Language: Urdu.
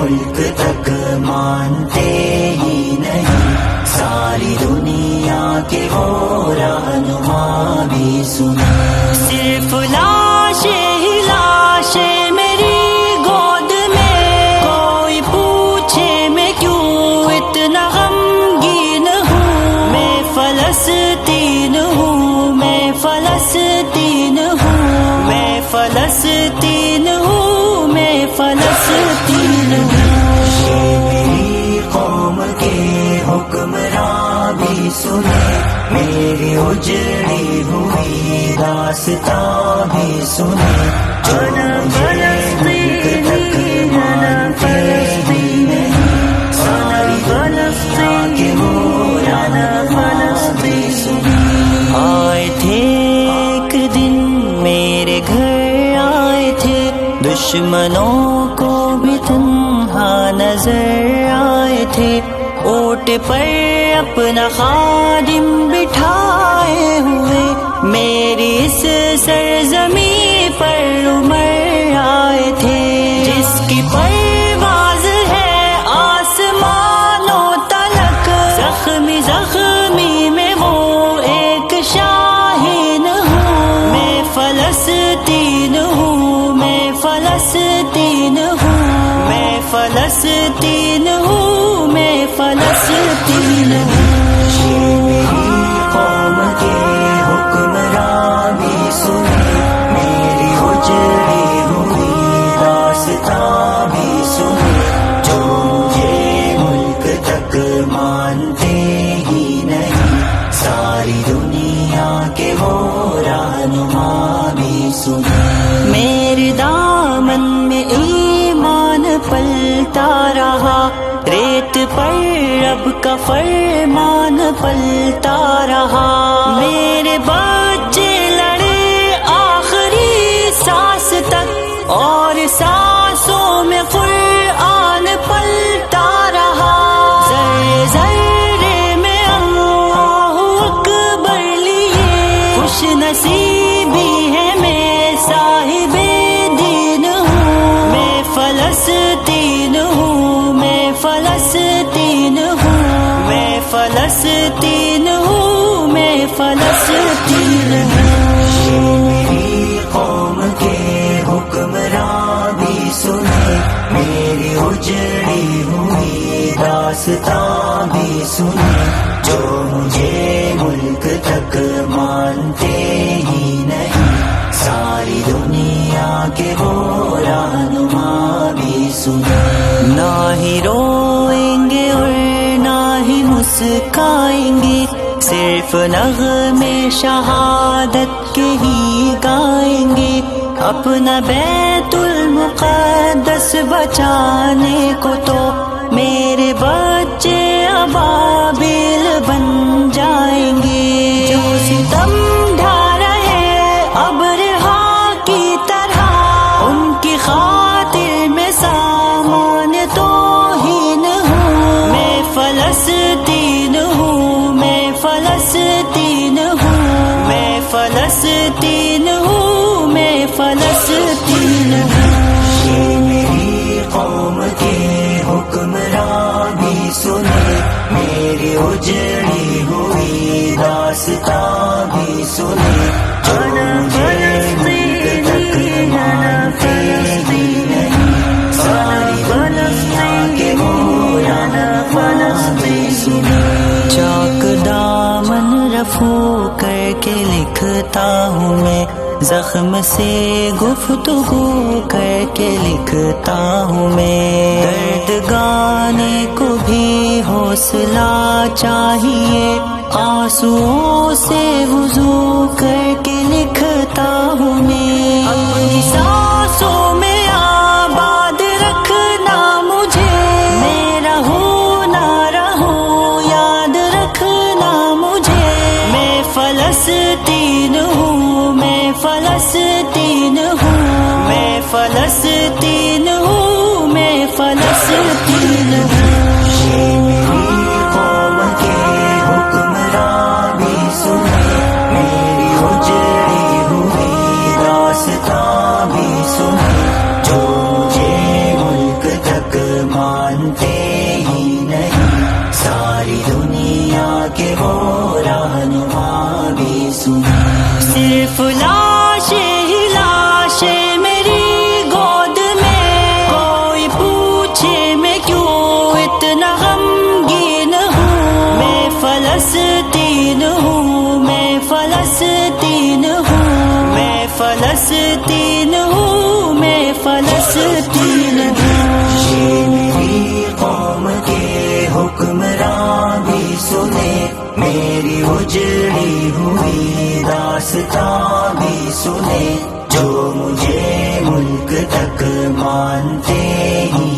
ملک تک مانتے ہی نہیں، ساری دنیا کے وہ رہنما بھی سنے۔ صرف لاشیں ہی لاشیں میری گود میں، کوئی پوچھے میں کیوں اتنا غمگین ہوں، میں فلسطین ہوں، میں فلسطین ہوں، میں فلسطین ہوں، میں فلسطین ہوں۔ میری قوم کے حکمراں بھی سنے، میری اجڑی ہوئی داستاں بھی سنے، جو مجھے ملک تک مانتے ہی نہیں، ساری دنیا کے وہ رہنما بھی سنے۔ آئے تھے ایک دن میرے گھر، آئے تھے دشمنوں کو بھی تنہا نظر آئے تھے، اونٹ پر اپنا خادم بٹھائے ہوئے، میری اس سرزمین پر عمر آئے تھے، جس کی پرواز ہے آسمانوں تلک، زخمی زخمی میں وہ ایک شاہین ہوں، میں فلسطین ہوں، میں فلسطین ہوں، میں فلسطین ہوں، میں فلسطین ہوں۔ میری قوم کے حکمراں بھی سنے، میری اجڑی ہوئی داستاں بھی سنے، جو مجھے ملک تک مانتے ہی نہیں، ساری دنیا کے وہ رہنما بھی سنے۔ میرے دامن میں ایمان پلتا رہا، ریت پر رب کا فرمان پلتا رہا، میرے بچے لڑے آخری سانس تک، اور سانسوں میں قرآن پلتا رہا، ذرے ذرے میں اللہ اکبر لیے، خوش نصیبی ہے میں صاحب دین ہوں، میں فلسطین ہوں، میں فلسطین ہوں، میں فلسطین ہوں، میں فلسطین ہوں۔ میری قوم کے حکمراں بھی سنے، میری اجڑی ہوئی داستاں بھی سنے، جو مجھے ملک تک مانتے ہی نہیں، ساری دنیا کے وہ رہنما بھی سنے۔ نہ ہی روئیں گے اور نہ ہی مسکائیں گے، صرف نغمے شہادت کے ہی گائیں گے، اپنا بیت المقدس بچانے کو تو میرے بچے ابابیل بن جائیں گے، جو ستم ڈھا رہے ابرہا کی طرح، ان کی خاطر میں سامان توہین ہوں، میں فلسطین ہوں، میں فلسطین ہوں، میں فلسطین ہوں، میں فلسطین ہوں۔ میری قوم کے حکمراں بھی سنے، میری اجڑی ہوئی داستاں بھی سنے، جو مجھے ملک تک مانتے ہی نہیں، ساری دنیا کے وہ رہنما بھی سنے۔ چاک دامن رفو کر کے لکھتا ہوں میں، زخم سے گفتگو کر کے لکھتا ہوں میں، درد گانے کو بھی حوصلہ چاہیے، آنسوؤں سے وضو کر کے لکھتا ہوں میں، اپنی سانسوں میں آباد رکھنا مجھے، میں رہوں نہ رہوں یاد رکھنا مجھے، میں فلسطین ہوں، میں فلسطین ہوں، میں فلسطین ہوں، میں فلسطین ہوں۔ میری قوم کے حکمراں بھی سنے، میری اجڑی ہوئی داستاں بھی سنے، پرستی نہیں. یہ میری قوم کے حکمراں بھی سنے، میری اجڑی ہوئی داستاں بھی سنے، جو مجھے ملک تک مانتے ہی